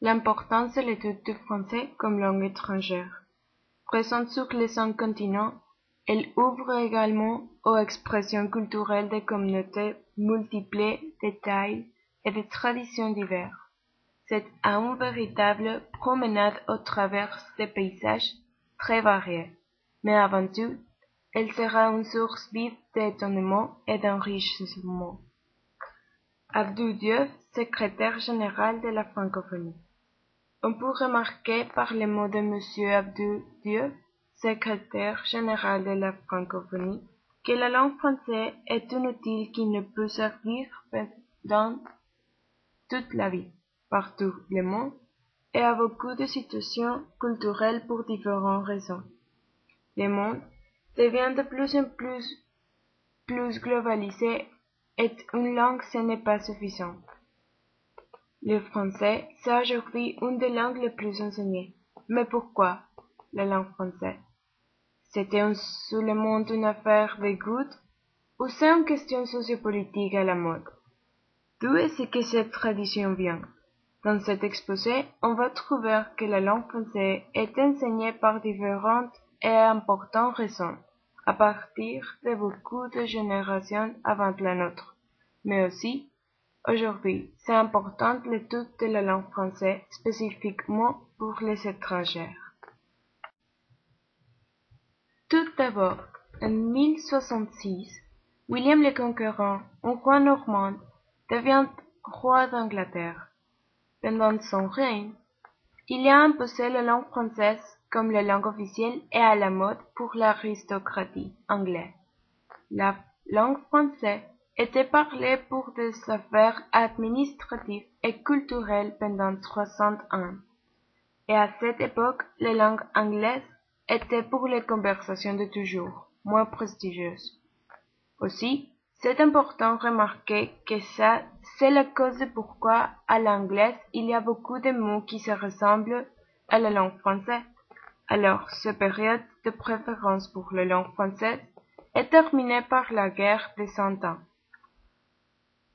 L'importance de l'étude du français comme langue étrangère. Présente sur les 5 continents, elle ouvre également aux expressions culturelles des communautés multiples de tailles et de traditions diverses. C'est une véritable promenade au travers des paysages très variés, mais avant tout, elle sera une source vive d'étonnement et d'enrichissement. Abdou Diouf, secrétaire général de la francophonie. On peut remarquer par les mots de Monsieur Abdou Diouf, secrétaire général de la francophonie, que la langue française est un outil qui ne peut servir pendant toute la vie, partout le monde, et à beaucoup de situations culturelles pour différentes raisons. Le monde devient de plus en plus globalisé et une langue ce n'est pas suffisant. Le français, c'est aujourd'hui une des langues les plus enseignées. Mais pourquoi la langue française? C'était seulement une affaire de goût ou c'est une question sociopolitique à la mode? D'où est-ce que cette tradition vient? Dans cet exposé, on va trouver que la langue française est enseignée par différentes et importantes raisons, à partir de beaucoup de générations avant la nôtre. Mais aussi, aujourd'hui, c'est important l'étude de la langue française spécifiquement pour les étrangers. Tout d'abord, en 1066, William le Conquérant, un roi normand, devient roi d'Angleterre. Pendant son règne, il a imposé la langue française comme la langue officielle et à la mode pour l'aristocratie anglaise. La langue française était parlée pour des affaires administratives et culturelles pendant 300 ans. Et à cette époque, la langue anglaise était pour les conversations de toujours, moins prestigieuse. Aussi, c'est important de remarquer que ça, c'est la cause de pourquoi à l'anglaise il y a beaucoup de mots qui se ressemblent à la langue française. Alors, cette période de préférence pour la langue française est terminée par la guerre des 100 ans.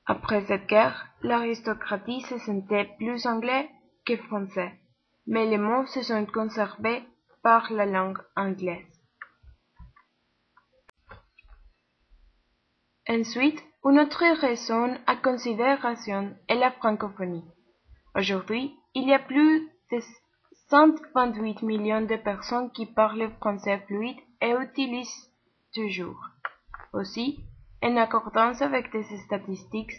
Après cette guerre, l'aristocratie se sentait plus anglais que français, mais les mots se sont conservés par la langue anglaise. Ensuite, une autre raison à considération est la francophonie. Aujourd'hui, il y a plus de 128 millions de personnes qui parlent français fluide et utilisent toujours. Aussi, en accordance avec des statistiques,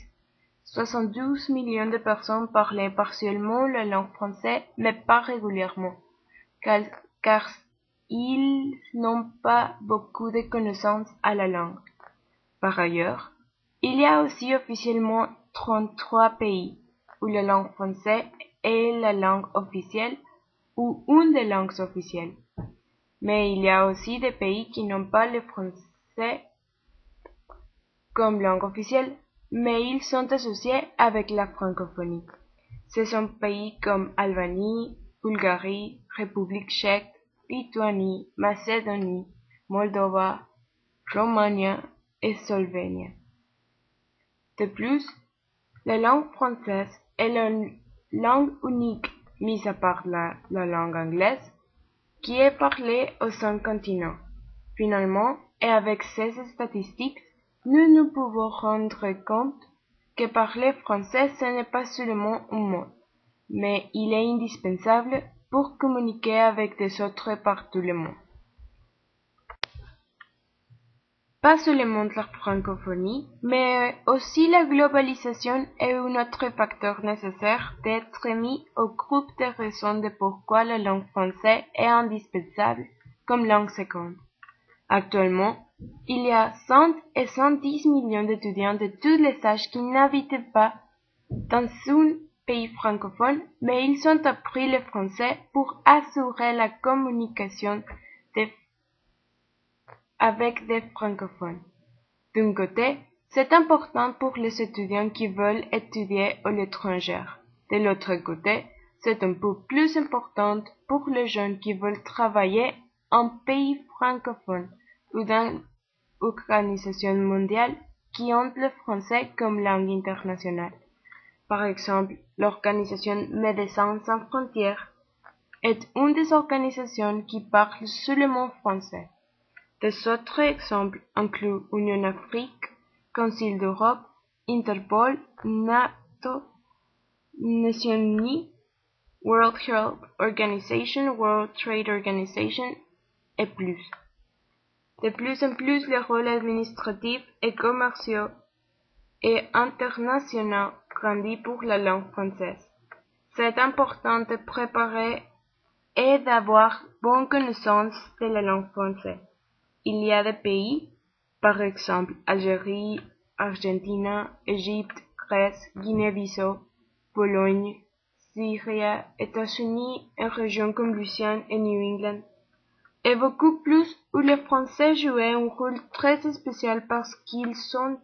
72 millions de personnes parlent partiellement la langue française, mais pas régulièrement, car ils n'ont pas beaucoup de connaissances à la langue. Par ailleurs, il y a aussi officiellement 33 pays où la langue française est la langue officielle ou une des langues officielles. Mais il y a aussi des pays qui n'ont pas le français comme langue officielle, mais ils sont associés avec la francophonie. Ce sont pays comme Albanie, Bulgarie, République tchèque, Lituanie, Macédonie, Moldova, Roumanie et Slovénie. De plus, la langue française est la langue unique, mis à part la langue anglaise, qui est parlée aux 5 continents. Finalement, et avec ces statistiques, nous nous pouvons rendre compte que parler français ce n'est pas seulement un mot, mais il est indispensable pour communiquer avec des autres partout le monde. Pas seulement la francophonie, mais aussi la globalisation est un autre facteur nécessaire d'être mis au groupe des raisons de pourquoi la langue française est indispensable comme langue seconde. Actuellement, il y a 100 et 110 millions d'étudiants de tous les âges qui n'habitent pas dans un pays francophone, mais ils ont appris le français pour assurer la communication avec des francophones. D'un côté, c'est important pour les étudiants qui veulent étudier à l'étranger. De l'autre côté, c'est un peu plus important pour les jeunes qui veulent travailler en pays francophone ou dans organisations mondiales qui ont le français comme langue internationale. par exemple l'organisation Médecins sans frontières, est une des organisations qui parle seulement français. Des autres exemples incluent Union Afrique, Conseil d'Europe, Interpol, NATO, Nations Unies, World Health Organization, World Trade Organization et plus. De plus en plus, les rôles administratifs et commerciaux et internationaux grandissent pour la langue française. C'est important de préparer et d'avoir bonne connaissance de la langue française. Il y a des pays, par exemple Algérie, Argentine, Égypte, Grèce, Guinée-Bissau, Pologne, Syrie, États-Unis et régions comme Louisiane et New England, et beaucoup plus où les Français jouaient un rôle très spécial parce qu'ils sont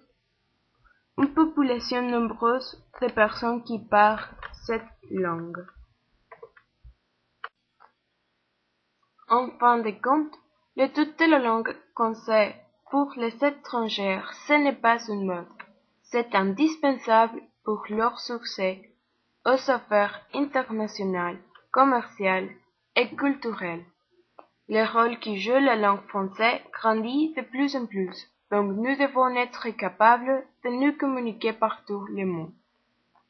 une population nombreuse de personnes qui parlent cette langue. En fin de compte, l'étude de la langue française pour les étrangers, ce n'est pas une mode, c'est indispensable pour leur succès aux affaires internationales, commerciales et culturelles. Le rôle que joue la langue française grandit de plus en plus, donc nous devons être capables de nous communiquer partout le monde.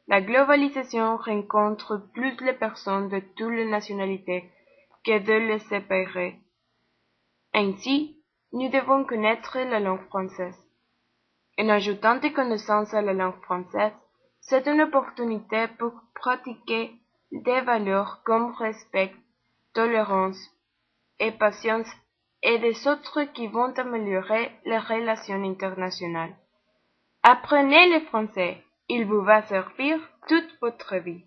La globalisation rencontre plus les personnes de toutes les nationalités que de les séparer. Ainsi, nous devons connaître la langue française. En ajoutant des connaissances à la langue française, c'est une opportunité pour pratiquer des valeurs comme respect, tolérance et patience et des autres qui vont améliorer les relations internationales. Apprenez le français, il vous va servir toute votre vie.